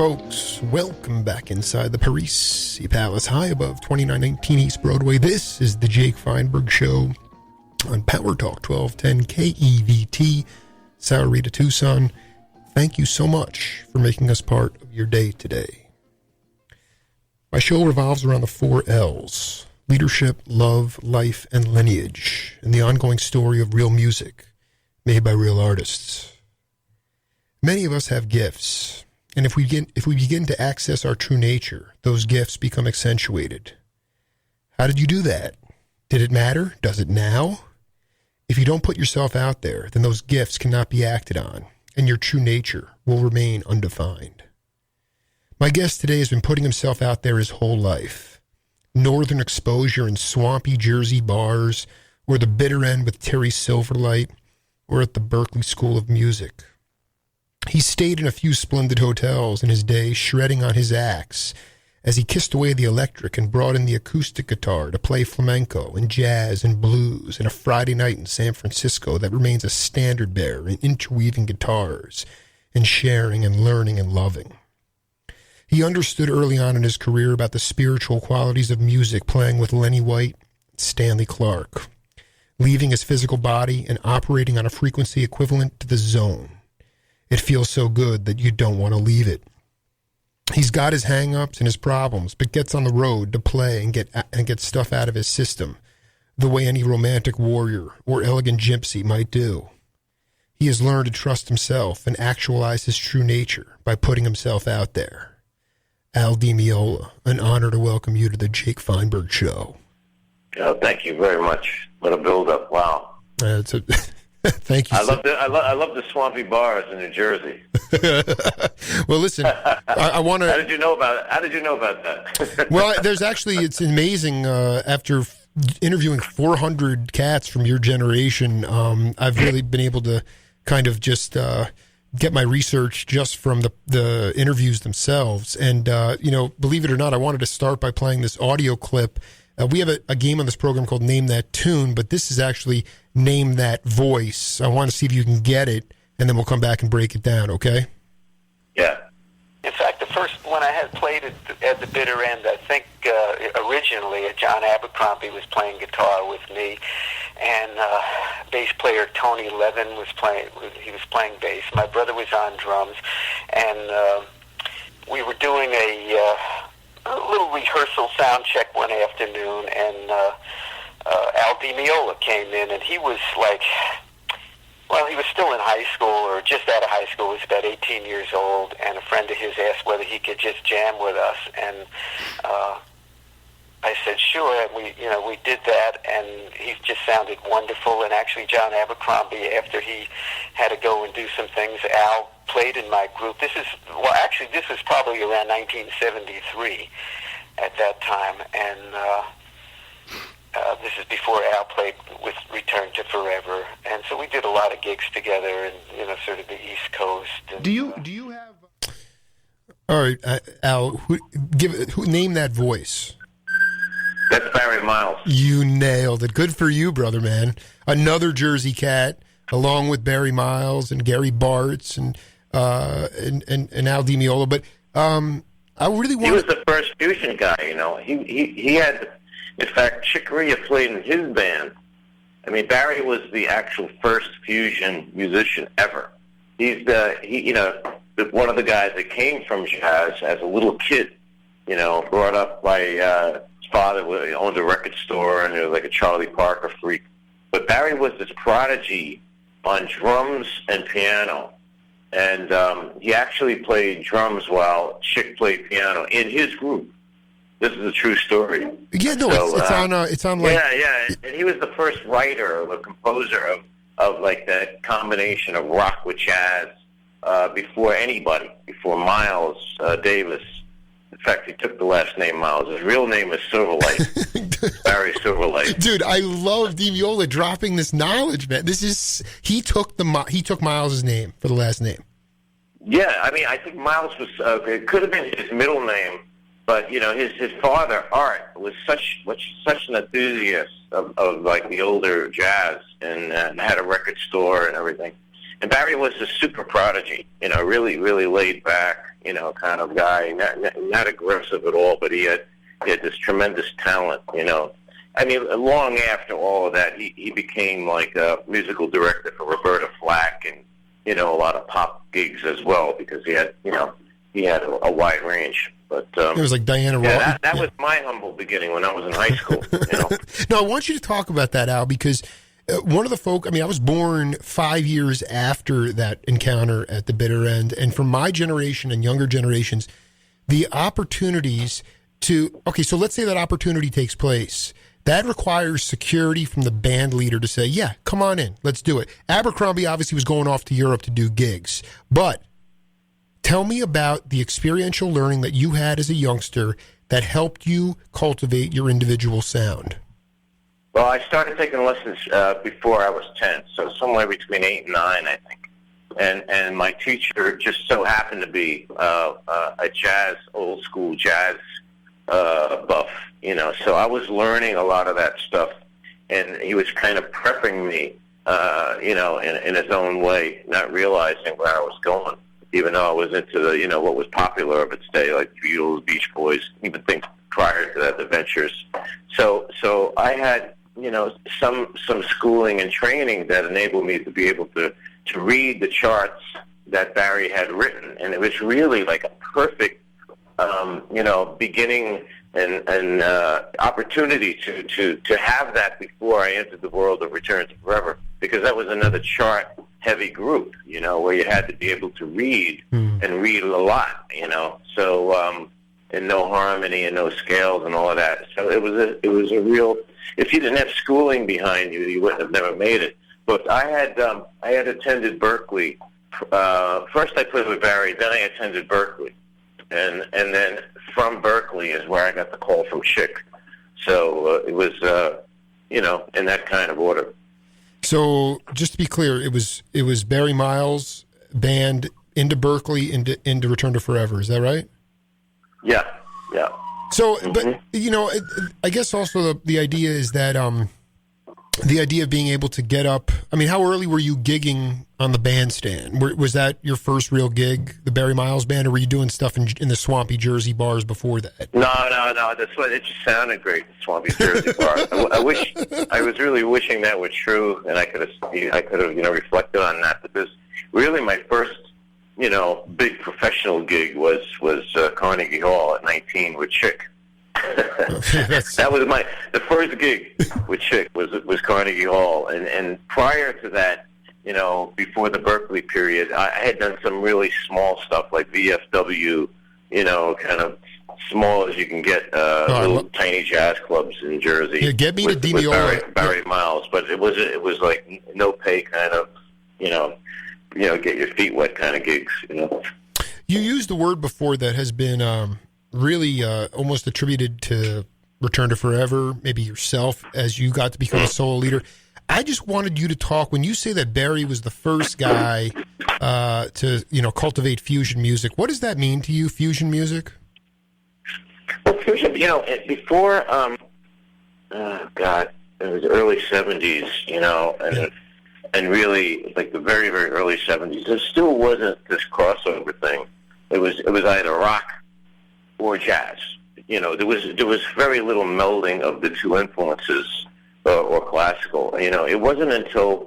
folks. Welcome back inside the Parisi Palace, high above 2919 East Broadway. This is the Jake Feinberg Show on Power Talk 1210 KEVT, Sahuarita, Tucson. Thank you so much for making us part of your day today. My show revolves around the 4 L's: leadership, love, life, and lineage, and the ongoing story of real music made by real artists. Many of us have gifts, and if we begin to access our true nature, those gifts become accentuated. How did you do that? Did it matter? Does it now? If you don't put yourself out there, then those gifts cannot be acted on, and your true nature will remain undefined. My guest today has been putting himself out there his whole life. Northern exposure in swampy Jersey bars, or the bitter end with Terry Silverlight, or at the Berklee School of Music. He stayed in a few splendid hotels in his day, shredding on his axe, as he kissed away the electric and brought in the acoustic guitar to play flamenco and jazz and blues in a Friday night in San Francisco that remains a standard bearer in interweaving guitars and sharing and learning and loving. He understood early on in his career about the spiritual qualities of music, playing with Lenny and Stanley Clarke, leaving his physical body and operating on a frequency equivalent to the zone. It feels so good that you don't want to leave it. He's got his hang-ups and his problems, but gets on the road to play and get stuff out of his system, the way any romantic warrior or elegant gypsy might do. He has learned to trust himself and actualize his true nature by putting himself out there. Al Di Meola, an honor to welcome you to the Jake Feinberg Show. Oh, thank you very much. What a build-up! Wow. Thank you. I love the swampy bars in New Jersey. Well, listen, I want to. How did you know about that? Well, it's amazing. After interviewing 400 cats from your generation, I've really been able to kind of just get my research just from the interviews themselves. And believe it or not, I wanted to start by playing this audio clip. We have a game on this program called Name That Tune, but this is actually Name That Voice. I want to see if you can get it, and then we'll come back and break it down, okay? Yeah. In fact, the first one I had played at the bitter end, I think originally John Abercrombie was playing guitar with me, and bass player Tony Levin was playing bass. My brother was on drums, and we were doing a little rehearsal sound check one afternoon, and Al Di Meola came in, and he was he was still in high school, or just out of high school. He was about 18 years old, and a friend of his asked whether he could just jam with us, and I said sure, and we did that, and he just sounded wonderful. And actually, John Abercrombie, after he had to go and do some things, Al played in my group. This was probably around 1973 at that time, and this is before Al played with Return to Forever, and so we did a lot of gigs together, and sort of the East Coast. And, do you have? All right, Al, name that voice. That's Barry Miles. You nailed it. Good for you, brother, man. Another Jersey cat, along with Barry Miles and Gary Bartz and Al Di Meola. But I really want. He was the first fusion guy. He had. In fact, Chick Corea played in his band. I mean, Barry was the actual first fusion musician ever. He's one of the guys that came from jazz as a little kid. Brought up by his father who owned a record store, and he was like a Charlie Parker freak. But Barry was this prodigy on drums and piano, and he actually played drums while Chick played piano in his group. This is a true story. Yeah, no, so, it's on. Like... Yeah, and he was the first writer, the composer of like that combination of rock with jazz before anybody, before Miles Davis. In fact, he took the last name Miles. His real name is Silverlight, Barry Silverlight. Dude, I love Di Meola dropping this knowledge, man. He took Miles' name for the last name. Yeah, I mean, I think Miles was. It could have been his middle name. But his father Art was such an enthusiast of like the older jazz, and had a record store and everything. And Barry was a super prodigy, really really laid back, kind of guy, not aggressive at all, but he had this tremendous talent, I mean, long after all of that, he became like a musical director for Roberta Flack and, a lot of pop gigs as well, because he had a wide range. But it was like Diana Ross. That was my humble beginning when I was in high school. No, I want you to talk about that, Al, because one of the folk, I was born 5 years after that encounter at the bitter end. And for my generation and younger generations, the opportunities so let's say that opportunity takes place. That requires security from the band leader to say, yeah, come on in, let's do it. Abercrombie obviously was going off to Europe to do gigs, but tell me about the experiential learning that you had as a youngster that helped you cultivate your individual sound. Well, I started taking lessons before I was 10, so somewhere between 8 and 9, I think. And my teacher just so happened to be a old school jazz buff, so I was learning a lot of that stuff, and he was kind of prepping me, in his own way, not realizing where I was going, even though I was into the, what was popular of its day, like Beatles, Beach Boys, even things prior to that, the Ventures. So I had, some schooling and training that enabled me to be able to read the charts that Barry had written, and it was really like a perfect beginning and opportunity to have that before I entered the world of Return to Forever, because that was another chart-heavy group, where you had to be able to read and read a lot, so and no harmony and no scales and all of that. So it was a real. If you didn't have schooling behind you, you wouldn't have never made it. But I had attended Berklee. First, I played with Barry, then I attended Berklee. And then from Berklee is where I got the call from Chick. So it was, in that kind of order. So just to be clear, it was Barry Miles' band into Berklee, into Return to Forever. Is that right? Yeah. So, but, I guess also the idea is that the idea of being able to get up. How early were you gigging on the bandstand? Was that your first real gig, the Barry Miles band, or were you doing stuff in the swampy Jersey bars before that? No. That's what it just sounded great, the swampy Jersey bars. I was really wishing that were true, and I could have reflected on that, because really my first big professional gig was Carnegie Hall at 19 with Chick. That was the first gig with Chick was Carnegie Hall, and prior to that, before the Berklee period, I had done some really small stuff like VFW, kind of small as you can get, little tiny jazz clubs in Jersey. Yeah, get me with, to Meola. Barry Miles, but it was like no pay kind of, get your feet wet kind of gigs. You used a word before that has been really almost attributed to Return to Forever, maybe yourself, as you got to become a solo leader. I just wanted you to talk, when you say that Barry was the first guy to cultivate fusion music, what does that mean to you, fusion music? Well, fusion, before, it was early 70s, and really, like the very, very early 70s, there still wasn't this crossover thing. It was either rock or jazz. There was very little melding of the two influences or classical. It wasn't until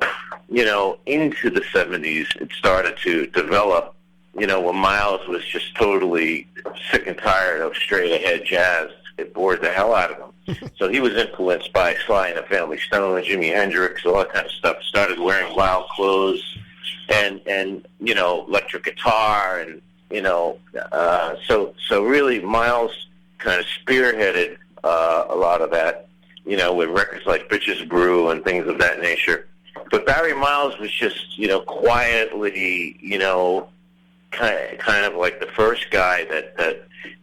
into the 70s it started to develop. When Miles was just totally sick and tired of straight ahead jazz, it bored the hell out of him. So he was influenced by Sly and the Family Stone, Jimi Hendrix, all that kind of stuff. Started wearing wild clothes and electric guitar and. So really Miles kind of spearheaded a lot of that, with records like Bitches Brew and things of that nature. But Barry Miles was just, quietly, kind of like the first guy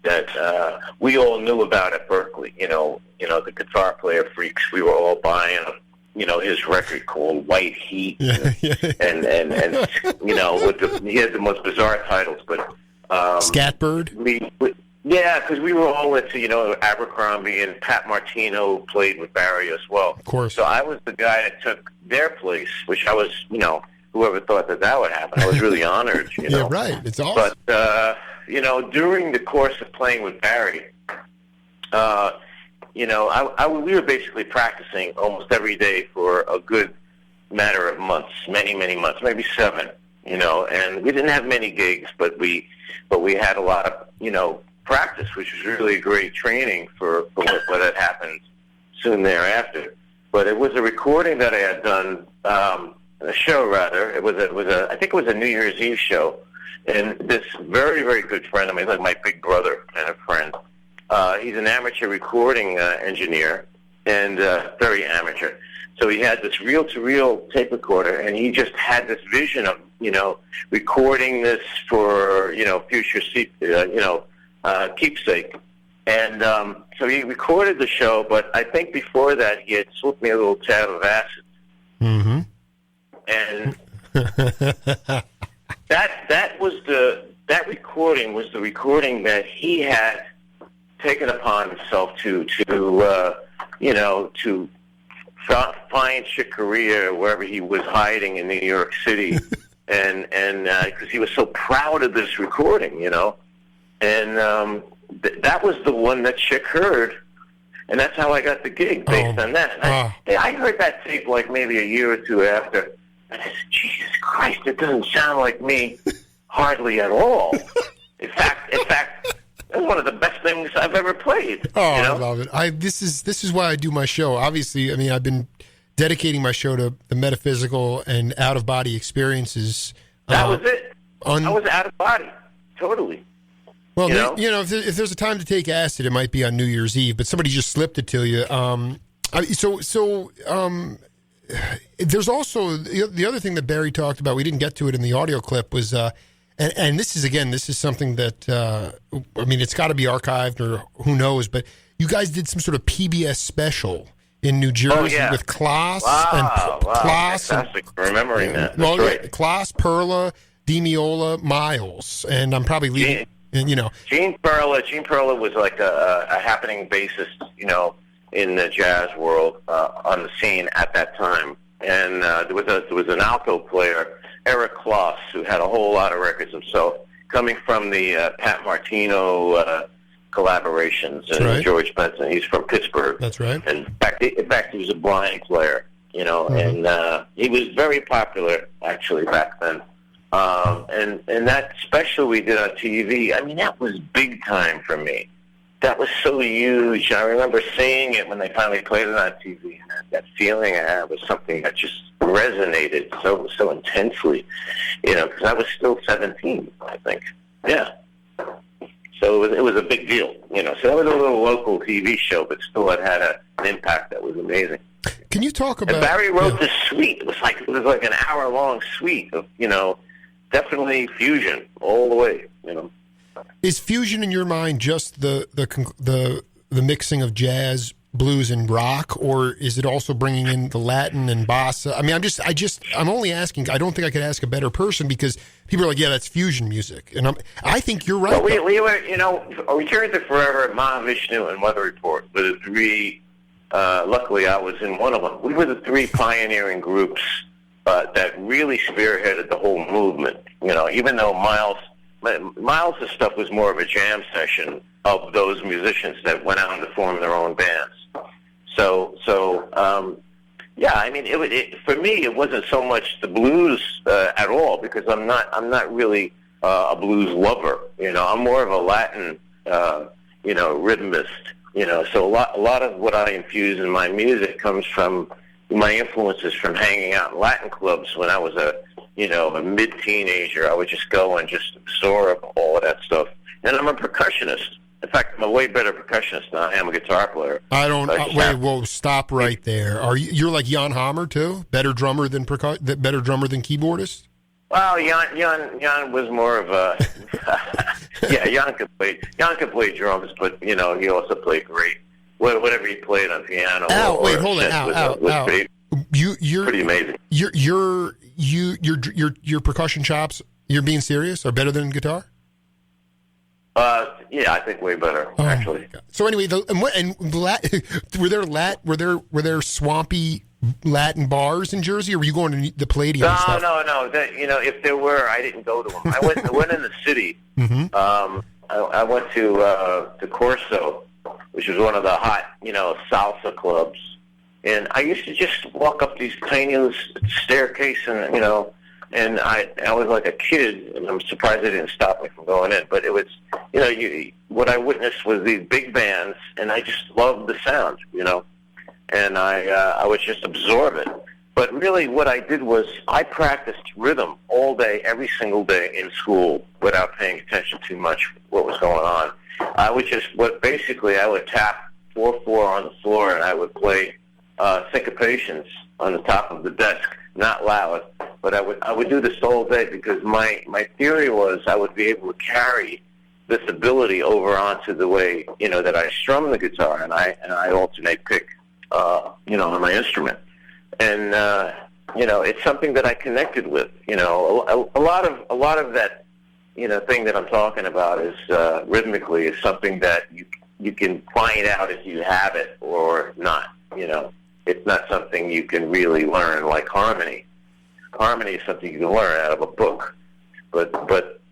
that we all knew about at Berklee. The guitar player freaks. We were all buying his record called White Heat, and he had the most bizarre titles, but Scatbird. Because we were all into Abercrombie, and Pat Martino played with Barry as well. Of course. So I was the guy that took their place, which I was whoever thought that would happen. I was really honored. Yeah, right. It's awesome. But during the course of playing with Barry, we were basically practicing almost every day for a good matter of months, many, many months, maybe 7, and we didn't have many gigs, but we had a lot of, practice, which was really great training for what had happened soon thereafter. But it was a recording that I had done, a show rather. I think it was a New Year's Eve show, and this very, very good friend of mine, like my big brother and a friend. He's an amateur recording engineer, and very amateur. So he had this reel-to-reel tape recorder, and he just had this vision of, recording this for, future, keepsake. And so he recorded the show, but I think before that he had slipped me a little tab of acid. Mm-hmm. And that recording was the recording that he had taken upon himself to find Chick Corea wherever he was hiding in New York City, and because he was so proud of this recording, and that was the one that Chick heard, and that's how I got the gig based on that. I heard that tape like maybe a year or two after, and I said, Jesus Christ, it doesn't sound like me hardly at all. In fact, that's one of the best things I've ever played. I love it. This is why I do my show. Obviously, I mean, I've been dedicating my show to the metaphysical and out of body experiences. That was it. I was out of body, totally. Well, if there's a time to take acid, it might be on New Year's Eve, but somebody just slipped it to you. There's also the other thing that Barry talked about. We didn't get to it in the audio clip was, and this is something that it's got to be archived or who knows, but you guys did some sort of PBS special in New Jersey with Clarke fantastic. Remembering that. That's right. Clarke, Perla, Meola, Miles, and I'm probably leaving. Gene Perla was like a happening bassist, in the jazz world on the scene at that time, and there was an alto player, Eric Kloss, who had a whole lot of records himself, coming from the Pat Martino collaborations and right. George Benson. He's from Pittsburgh. That's right. And in fact, he was a blind player, mm-hmm. and he was very popular actually back then. And that special we did on TV, that was big time for me. That was so huge. I remember seeing it when they finally played it on TV. And that feeling I had was something that just resonated so intensely, because I was still 17, I think. Yeah. So it was a big deal, So that was a little local TV show, but still it had an impact that was amazing. Can you talk about... And Barry wrote this suite. It was like an hour-long suite of, definitely fusion all the way, Is fusion in your mind just the mixing of jazz, blues, and rock, or is it also bringing in the Latin and bossa? I'm only asking. I don't think I could ask a better person because people are like, yeah, that's fusion music, and I think you're right. Well, we were, Return to Forever, Mahavishnu, and Weather Report were the 3. Luckily, I was in one of them. We were the 3 pioneering groups that really spearheaded the whole movement. Even though Miles' stuff was more of a jam session of those musicians that went out to form their own bands. For me, it wasn't so much the blues at all because I'm not really a blues lover. I'm more of a Latin, rhythmist. So a lot of what I infuse in my music comes from my influences from hanging out in Latin clubs when I was a mid-teenager. I would just go and just absorb all of that stuff. And I'm a percussionist. In fact, I'm a way better percussionist than I am a guitar player. Stop right there. You're like Jan Hammer too? Better drummer than keyboardist? Well, Jan was more of a Jan could play drums, but he also played great. Whatever he played on piano. You're pretty amazing. Your percussion chops, you're being serious, are better than guitar? Yeah, I think way better actually. So anyway, were there swampy Latin bars in Jersey, or were you going to the Palladium? No, and stuff? no. If there were, I didn't go to them. I went in the city. Mm-hmm. I went to Corso, which was one of the hot, salsa clubs. And I used to just walk up these tiny little staircase, and and I was like a kid, and I'm surprised they didn't stop me from going in. But it was, what I witnessed was these big bands, and I just loved the sound, and I would just absorb it. But really, what I did was I practiced rhythm all day, every single day in school, without paying attention too much what was going on. I would I would tap 4/4 on the floor, and I would play syncopations on the top of the desk, not loud, but I would do this all day because my theory was I would be able to carry this ability over onto the way that I strum the guitar, and I alternate pick on my instrument, and it's something that I connected with. A lot of that thing that I'm talking about is rhythmically is something that you can find out if you have it or not. It's not something you can really learn like harmony. Harmony is something you can learn out of a book, but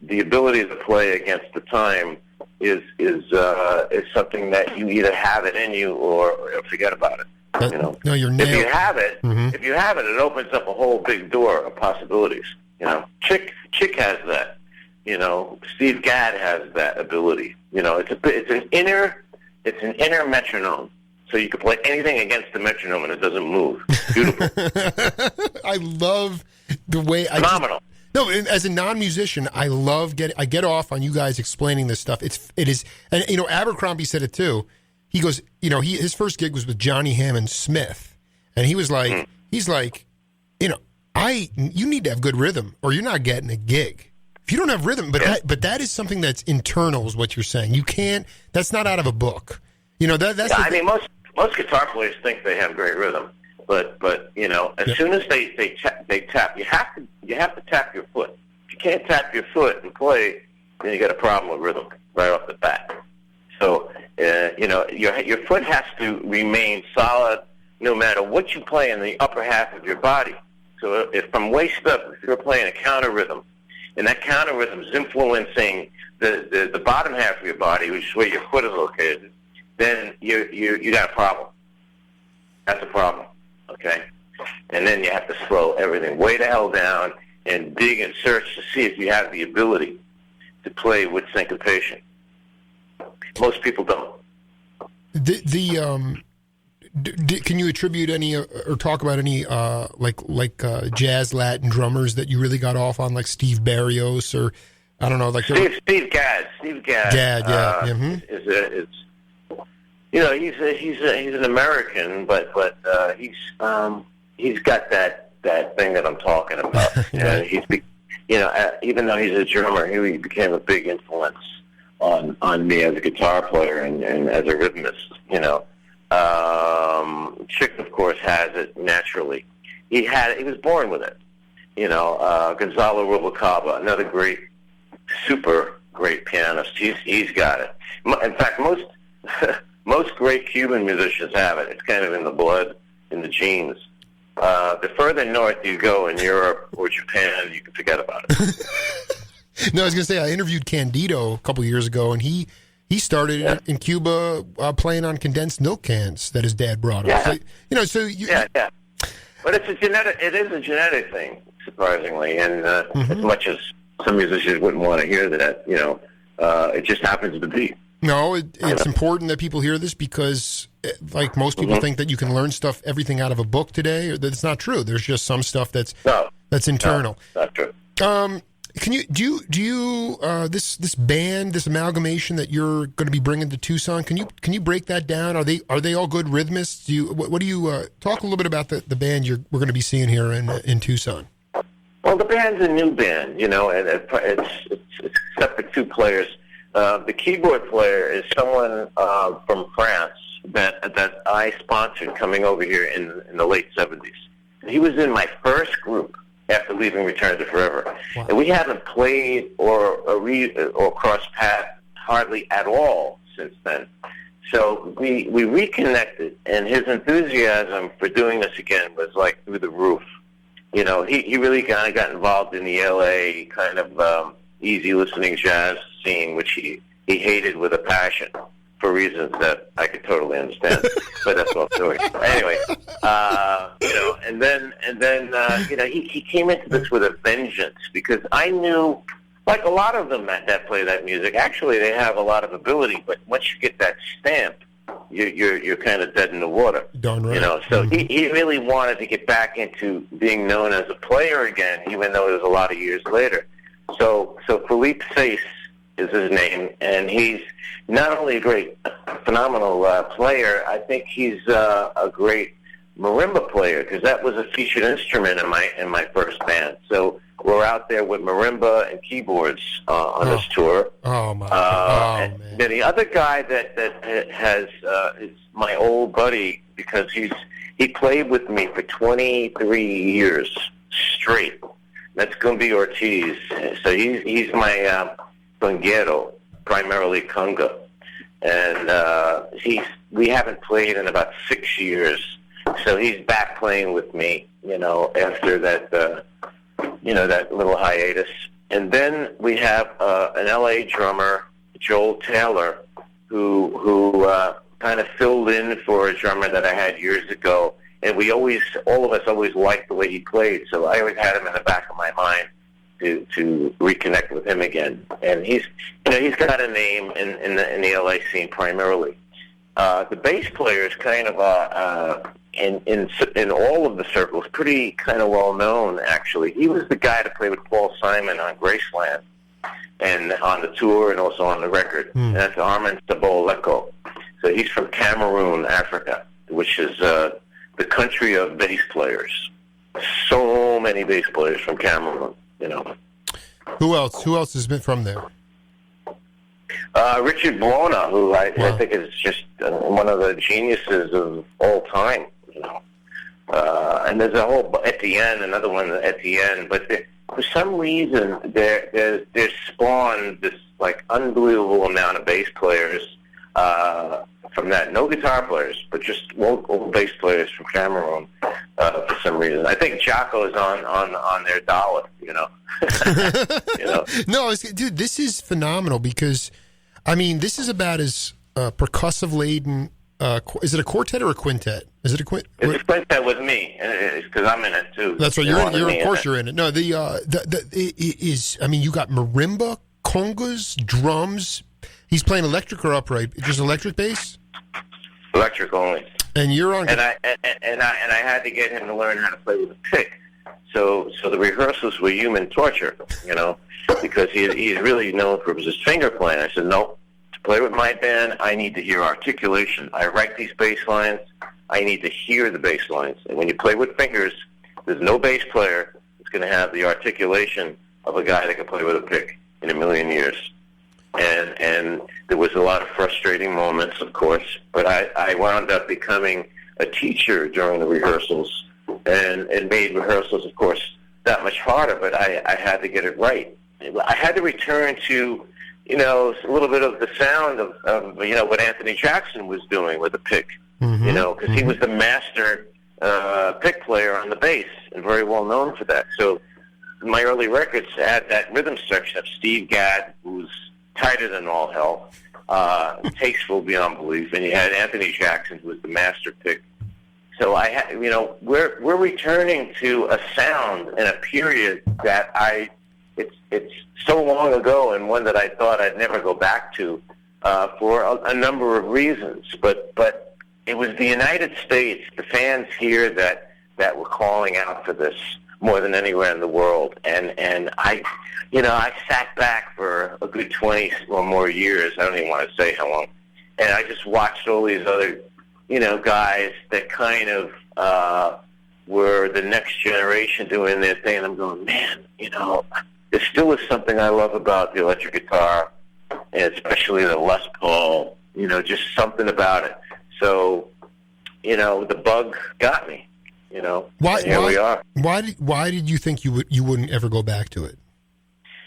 the ability to play against the time is something that you either have it in you or forget about it. No, you're nailed. If you have it, it opens up a whole big door of possibilities. Chick has that. Steve Gadd has that ability. It's an inner metronome. So you can play anything against the metronome and it doesn't move. Beautiful. I love the way phenomenal. As a non-musician, I love I get off on you guys explaining this stuff. It is, and Abercrombie said it too. He goes, his first gig was with Johnny Hammond Smith, and he was like, you need to have good rhythm, or you're not getting a gig. If you don't have rhythm, but that is something that's internal, is what you're saying. You can't. That's not out of a book. That's. I mean, most guitar players think they have great rhythm, but as soon as they tap, you have to tap your foot. If you can't tap your foot and play, then you got a problem with rhythm right off the bat. So your foot has to remain solid no matter what you play in the upper half of your body. So if from waist up, if you're playing a counter rhythm, and that counter rhythm is influencing the bottom half of your body, which is where your foot is located, then you got a problem. That's a problem, okay? And then you have to slow everything way the hell down and dig and search to see if you have the ability to play with syncopation. Most people don't. Can you attribute any or talk about any jazz Latin drummers that you really got off on, like Steve Barrios, or I don't know, like Steve Gadd. Gadd, yeah. He's an American, but he's got that thing that I'm talking about. Right. Even though he's a drummer, he became a big influence on me as a guitar player and as a rhythmist. Chick, of course, has it naturally. He was born with it. Gonzalo Rubalcaba, another super great pianist. He's got it. In fact, most great Cuban musicians have it. It's kind of in the blood, in the genes. The further north you go in Europe or Japan, you can forget about it. No, I was going to say, I interviewed Candido a couple years ago, and he started in Cuba playing on condensed milk cans that his dad brought him. Yeah. Yeah. But it is a genetic thing, surprisingly, and as much as some musicians wouldn't want to hear that, it just happens to be. No, it's important that people hear this because, like most people think that you can learn everything out of a book today. That's not true. There's just some stuff that's internal. No, not true. Can you this band, this amalgamation that you're going to be bringing to Tucson? Can you break that down? Are they all good rhythmists? What do you talk a little bit about the band we're going to be seeing here in Tucson? Well, the band's a new band, and it's except for two players. The keyboard player is someone from France that I sponsored coming over here in the late 70s. He was in my first group after leaving Return to Forever. Wow. And we haven't played or crossed paths hardly at all since then. So we reconnected, and his enthusiasm for doing this again was like through the roof. You know, he really kind of got involved in the L.A. kind of easy listening jazz scene, which he hated with a passion for reasons that I could totally understand. But that's all story. Anyway, you know, and then you know, he came into this with a vengeance, because I knew, like a lot of them that play that music, actually they have a lot of ability, but once you get that stamp, you're kind of dead in the water. Darn right. You know, so he really wanted to get back into being known as a player again, even though it was a lot of years later. So Philippe Sace is his name, and he's not only a great, phenomenal player, I think he's a great marimba player, because that was a featured instrument in my first band. So we're out there with marimba and keyboards on this tour. Oh my God! And Man. then the other guy that has is my old buddy, because he played with me for 23 years straight. That's Gumby Ortiz. So he's my conguero, primarily conga, and we haven't played in about 6 years. So he's back playing with me, you know, after that, you know, that little hiatus. And then we have an L.A. drummer, Joel Taylor, who kind of filled in for a drummer that I had years ago. And all of us always liked the way he played. So I always had him in the back of my mind to reconnect with him again. And he's got a name in the LA scene primarily. The bass player is kind of in all of the circles pretty kind of well known, actually. He was the guy to play with Paul Simon on Graceland and on the tour and also on the record. And that's Armin Saboleko. So he's from Cameroon, Africa, which is the country of bass players. So many bass players from Cameroon, you know. Who else has been from there? Richard Buona, who I think is just one of the geniuses of all time, you know. And there's a whole another one at the end. But for some reason, there's spawned this like unbelievable amount of bass players from that. No guitar players, but just local bass players from Cameroon for some reason. I think Jocko's on their dollar, you know. You know? No, dude, this is phenomenal, because, I mean, this is about as percussive laden. Is it a quartet or a quintet? Is it a quintet? It's a quintet with me, because I'm in it too. That's right. Of course you're in it. No, I mean, you got marimba, congas, drums. He's playing electric or upright? Just electric bass? Electric only. And you're on. And I had to get him to learn how to play with a pick. So the rehearsals were human torture, you know, because he's really known for his finger playing. I said, no, to play with my band, I need to hear articulation. I write these bass lines. I need to hear the bass lines. And when you play with fingers, there's no bass player that's going to have the articulation of a guy that can play with a pick in a million years. And there was a lot of frustrating moments, of course, but I wound up becoming a teacher during the rehearsals, and it made rehearsals, of course, that much harder, but I had to get it right. I had to return to, you know, a little bit of the sound of you know, what Anthony Jackson was doing with the pick, you know, because he was the master pick player on the bass and very well known for that. So my early records had that rhythm section of Steve Gadd, who's tighter than all hell, tasteful beyond belief, and you had Anthony Jackson, who was the master pick. So you know, we're returning to a sound in a period that it's so long ago, and one that I thought I'd never go back to for a number of reasons. But it was the United States, the fans here that were calling out for this more than anywhere in the world, and I sat back for a good 20 or more years. I don't even want to say how long, and I just watched all these other, you know, guys that kind of were the next generation doing their thing, and I'm going, man, you know, there still is something I love about the electric guitar, and especially the Les Paul, you know, just something about it. So, you know, the bug got me. You know, here we are. Why did you think you wouldn't ever go back to it?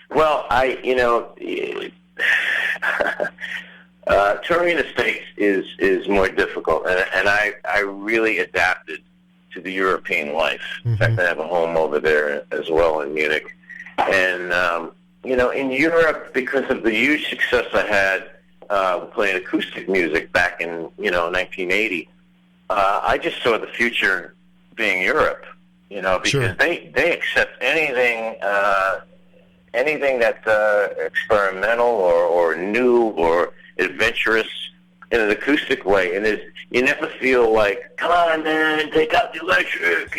Well, Touring the States is more difficult, and I really adapted to the European life. In fact, I have a home over there as well in Munich. And, in Europe, because of the huge success I had playing acoustic music back in, 1980, I just saw the future being Europe, because Sure. they accept anything that's experimental or new or adventurous in an acoustic way, and you never feel like, come on, man, take out the electric,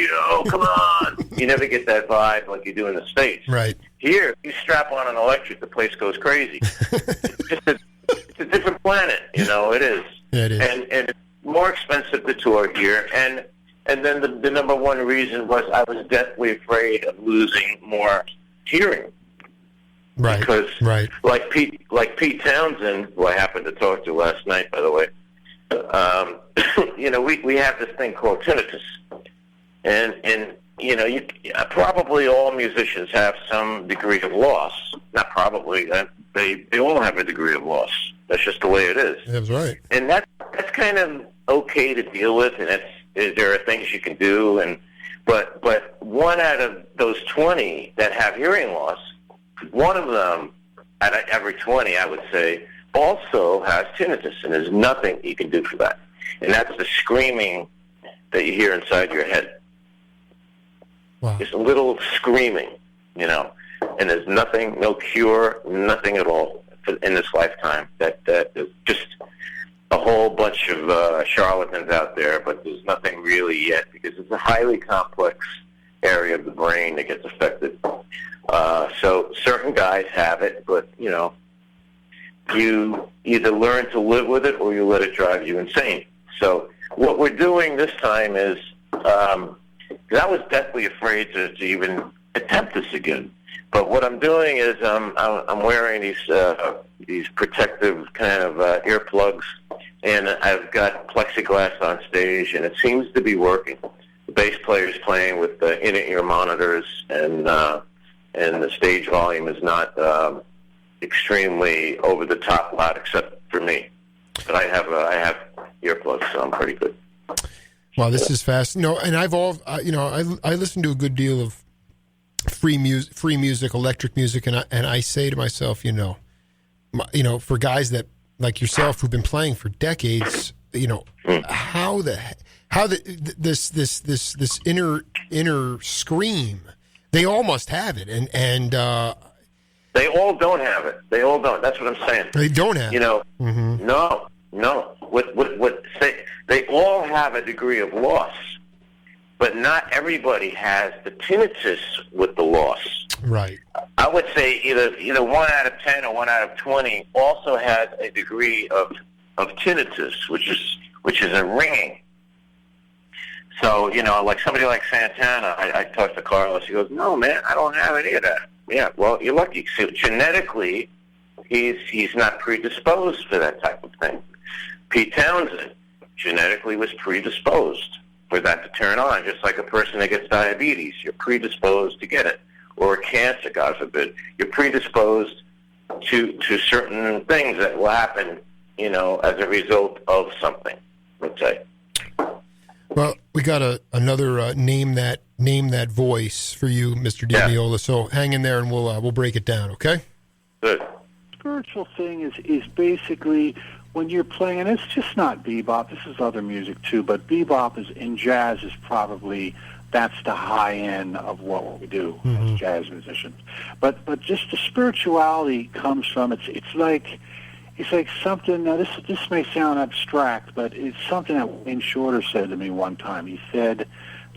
come on. You never get that vibe like you do in the States. Right. Here, you strap on an electric, the place goes crazy. It's a different planet, it is. Yeah, it is. And it's more expensive to tour here, and then the number one reason was I was deathly afraid of losing more hearing. Right. Because, right. like Pete Townsend, who I happened to talk to last night, by the way, we have this thing called tinnitus, and probably all musicians have some degree of loss. Not probably, they all have a degree of loss. That's just the way it is. That's right. And that's kind of okay to deal with, and there are things you can do, but one out of those 20 that have hearing loss, one of them out of every 20, I would say, also has tinnitus, and there's nothing you can do for that. And that's the screaming that you hear inside your head. Wow. Just a little screaming, and there's nothing, no cure, nothing at all in this lifetime. That is just a whole bunch of charlatans out there, but there's nothing really yet, because it's a highly complex area of the brain that gets affected. So certain guys have it, but, you either learn to live with it or you let it drive you insane. So what we're doing this time is, because I was deathly afraid to even attempt this again. But what I'm doing is I'm wearing these protective kind of earplugs, and I've got plexiglass on stage, and it seems to be working. The bass player's playing with the in-ear monitors, and the stage volume is not extremely over the top loud, except for me. But I have earplugs, so I'm pretty good. Wow, this is fast. No, and I listen to a good deal of free music, electric music, and I say to myself, for guys that like yourself who've been playing for decades, how this inner scream. They all must have it, and they all don't have it. They all don't. That's what I'm saying. They don't have it. Mm-hmm. No. They all have a degree of loss, but not everybody has the tinnitus with the loss. Right. I would say either 1 out of 10 or 1 out of 20 also has a degree of tinnitus, which is a ringing. So, like somebody like Santana, I talked to Carlos, he goes, no, man, I don't have any of that. Yeah, well, you're lucky. So genetically, he's not predisposed for that type of thing. Pete Townsend genetically was predisposed for that to turn on, just like a person that gets diabetes. You're predisposed to get it. Or cancer, God forbid. You're predisposed to certain things that will happen, as a result of something, let's say. Well, we got another name that voice for you, Mr. Meola. So hang in there, and we'll break it down. Okay. Good. Spiritual thing is basically when you're playing, and it's just not bebop. This is other music too, but bebop in jazz is probably that's the high end of what we do as jazz musicians. But just the spirituality comes from it's like something. Now this may sound abstract, but it's something that Wayne Shorter said to me one time. He said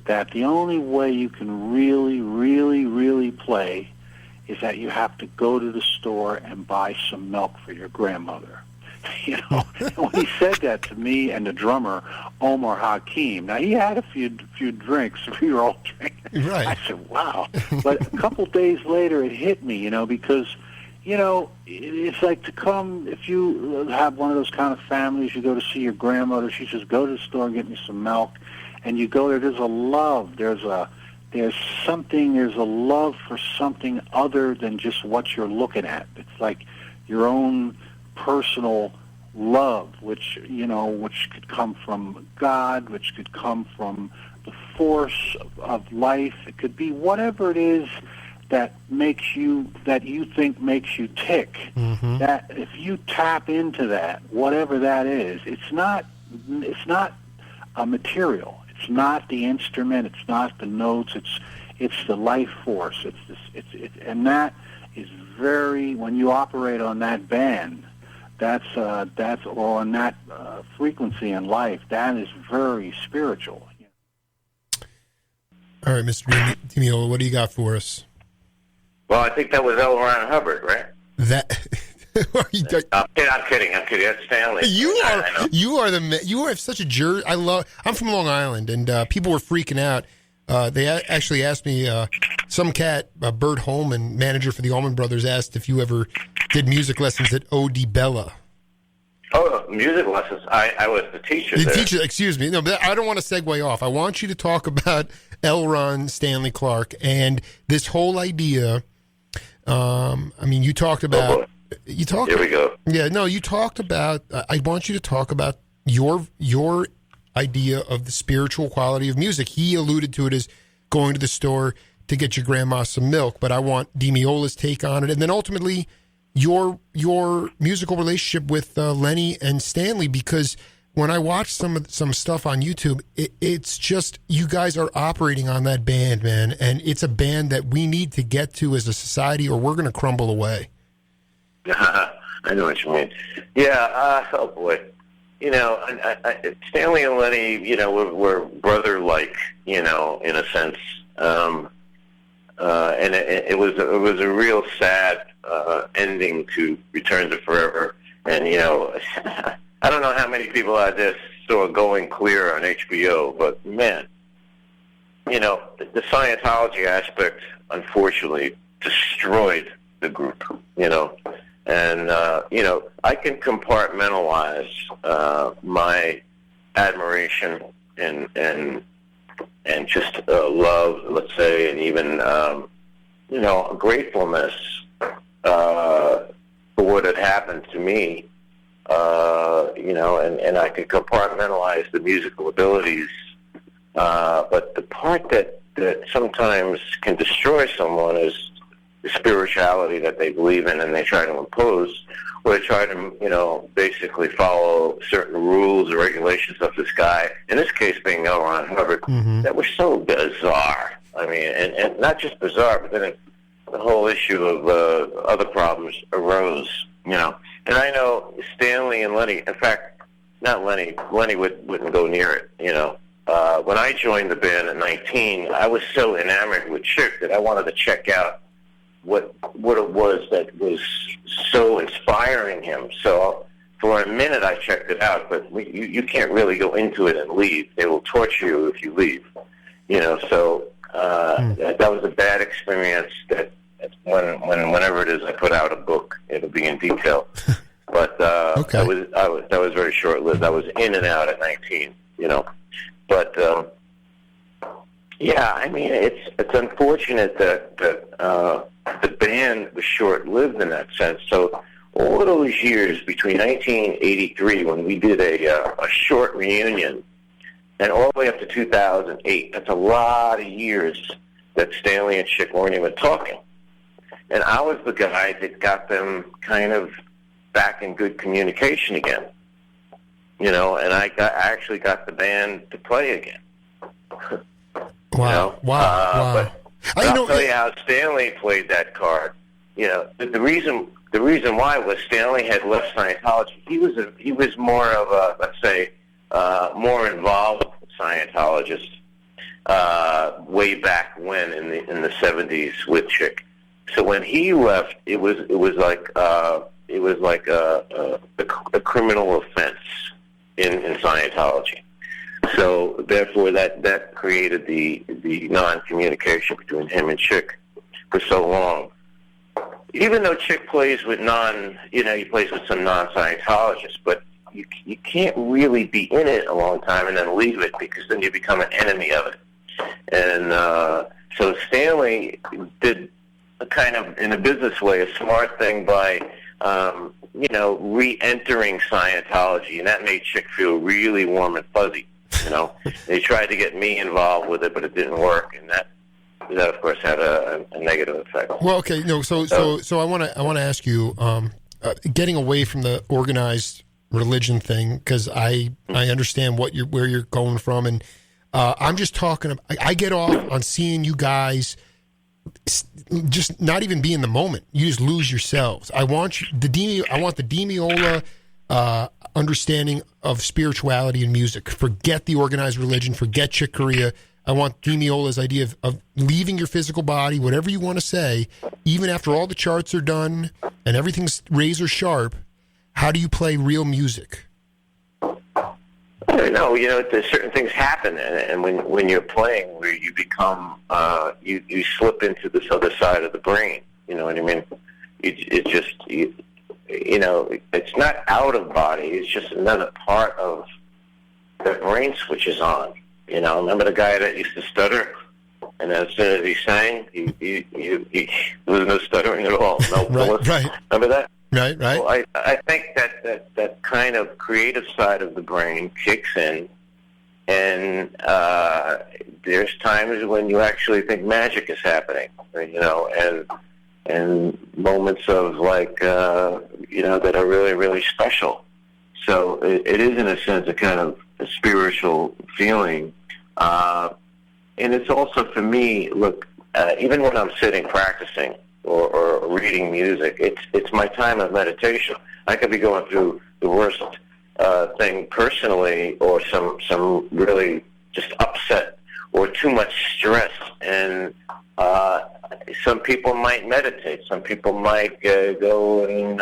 that the only way you can really, really, really play is that you have to go to the store and buy some milk for your grandmother. When he said that to me and the drummer, Omar Hakim, now he had a few drinks, a few old drinks. Right. I said, wow. But a couple days later it hit me, because, it's like to come, if you have one of those kind of families, you go to see your grandmother, she says, go to the store and get me some milk, and you go there, there's a love, there's a love for something other than just what you're looking at. It's like your own personal love, which could come from God, which could come from the force of life. It could be whatever it is that you think makes you tick. Mm-hmm. That if you tap into that, whatever that is, it's not a material. It's not the instrument. It's not the notes. It's the life force. And that is very, when you operate on that band, that's on that frequency in life. That is very spiritual. All right, Mr. Meola, what do you got for us? Well, I think that was L. Ron Hubbard, right? That. I'm kidding. That's Stanley. You are such a jerk. I'm from Long Island, and people were freaking out. They actually asked me. Some cat, Bert Holman, manager for the Allman Brothers, asked if you ever did music lessons at O.D. Bella. Oh, music lessons. I was the teacher there. Teacher, excuse me. No, but I don't want to segue off. I want you to talk about L. Ron Stanley Clarke and this whole idea. You talked about. Here we go. Yeah, no, you talked about. I want you to talk about your idea of the spiritual quality of music. He alluded to it as going to the store to get your grandma some milk, but I want Meola's take on it, and then ultimately your musical relationship with Lenny and Stanley. Because when I watch some stuff on YouTube, it's just you guys are operating on that band, man, and it's a band that we need to get to as a society, or we're going to crumble away. I know what you mean. Yeah. Oh boy. Stanley and Lenny, were brother-like, in a sense. And it was a real sad ending to Return to Forever. And I don't know how many people out there saw Going Clear on HBO, but man, the Scientology aspect unfortunately destroyed the group. And I can compartmentalize my admiration and just love, let's say, and even gratefulness for what had happened to me. And I could compartmentalize the musical abilities, but the part that sometimes can destroy someone is the spirituality that they believe in and they try to impose, or they try to, basically follow certain rules or regulations of this guy, in this case being L. Ron Hubbard, that were so bizarre. I mean, and not just bizarre, but then the whole issue of other problems arose, And I know Stanley and Lenny, in fact, not Lenny wouldn't go near it, When I joined the band at 19, I was so enamored with Chick that I wanted to check out what it was that was so inspiring him. So for a minute I checked it out, but you can't really go into it and leave. They will torture you if you leave. So that was a bad experience. That whenever it is I put out a book, it'll be in detail. But okay. that was very short-lived. I was in and out at 19. But yeah, I mean it's unfortunate that the band was short-lived in that sense. So all of those years between 1983, when we did a short reunion, and all the way up to 2008, that's a lot of years that Stanley and Chick weren't even talking. And I was the guy that got them kind of back in good communication again. And I actually got the band to play again. Wow. Wow. But I'll tell you how Stanley played that card. The reason why was Stanley had left Scientology. He was more of a, let's say, more involved Scientologist way back when in the 70s with Chick. So when he left, it was like a criminal offense in Scientology. So therefore, that created the non-communication between him and Chick for so long. Even though Chick plays with he plays with some non-Scientologists, but you can't really be in it a long time and then leave it, because then you become an enemy of it. And so Stanley did a kind of, in a business way, a smart thing by re-entering Scientology, and that made Chick feel really warm and fuzzy. They tried to get me involved with it, but it didn't work, and that of course had a negative effect. Well, okay, no, so I want to ask you, getting away from the organized religion thing, because I understand where you're going from, and I'm just talking. I get off on seeing you guys just not even be in the moment. You just lose yourselves. I want the Meola understanding of spirituality and music. Forget the organized religion. Forget Chick Corea. I want Meola's idea of leaving your physical body, whatever you want to say, even after all the charts are done and everything's razor sharp. How do you play real music? I don't know. There's certain things happen, and when you're playing, where you become, you slip into this other side of the brain. You know what I mean? It's not out of body. It's just another part of the brain switches on. Remember the guy that used to stutter, and as soon as he sang, he there was no stuttering at all. No, right. Remember that? Right. Well, I think that kind of creative side of the brain kicks in, and there's times when you actually think magic is happening, and moments of that are really, really special. So it is, in a sense, a kind of a spiritual feeling, and it's also, for me, look, even when I'm sitting practicing or reading music, it's my time of meditation. I could be going through the worst thing personally, or some really just upset or too much stress, and some people might meditate. Some people might go and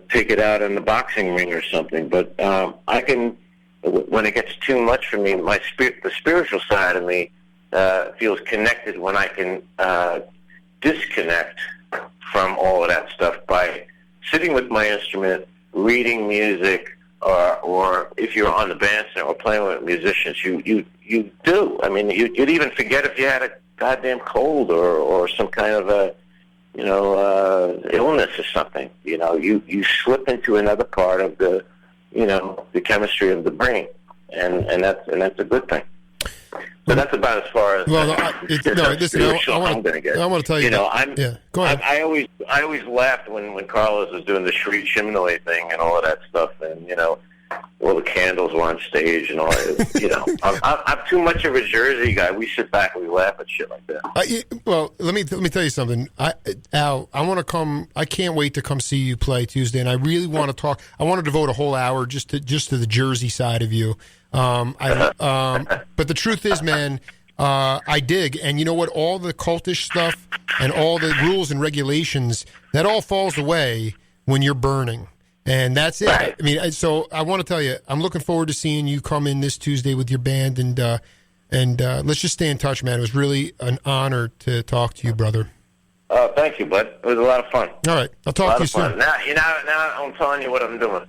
take it out in the boxing ring or something. But I can, when it gets too much for me, the spiritual side of me feels connected when I can disconnect from all of that stuff by sitting with my instrument, reading music, or if you're on the bandstand or playing with musicians, you do. I mean, you'd even forget if you had a goddamn cold or some kind of a illness or something. You slip into another part of the chemistry of the brain, and that's a good thing. So that's about as far as I'm going to get. I want to tell you. Go ahead. I always laughed when Carlos was doing the Shri Chimney thing and all of that stuff, and all the candles were on stage and all that. I'm too much of a Jersey guy. We sit back and we laugh at shit like that. Well, let me tell you something, Al. I want to come. I can't wait to come see you play Tuesday, and I really want to talk. I want to devote a whole hour just to the Jersey side of you. But the truth is, man, I dig, and you know what? All the cultish stuff and all the rules and regulations, that all falls away when you're burning. And that's it. Right. I mean, so I want to tell you, I'm looking forward to seeing you come in this Tuesday with your band, and let's just stay in touch, man. It was really an honor to talk to you, brother. Thank you, bud. It was a lot of fun. All right, I'll talk to you soon. Now I'm telling you what I'm doing.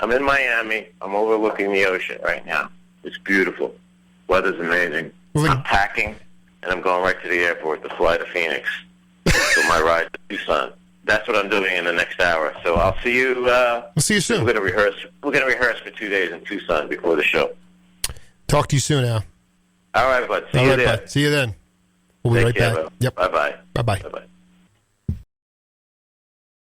I'm in Miami. I'm overlooking the ocean right now. It's beautiful. Weather's amazing. I'm packing, and I'm going right to the airport to fly to Phoenix for my ride to Tucson. That's what I'm doing in the next hour. So I'll see you. We'll see you soon. We're going to rehearse for 2 days in Tucson before the show. Talk to you soon, Al. All right, bud. See you then. See you then. We'll be right back. Bud. Yep. Bye-bye. Bye-bye. Bye-bye.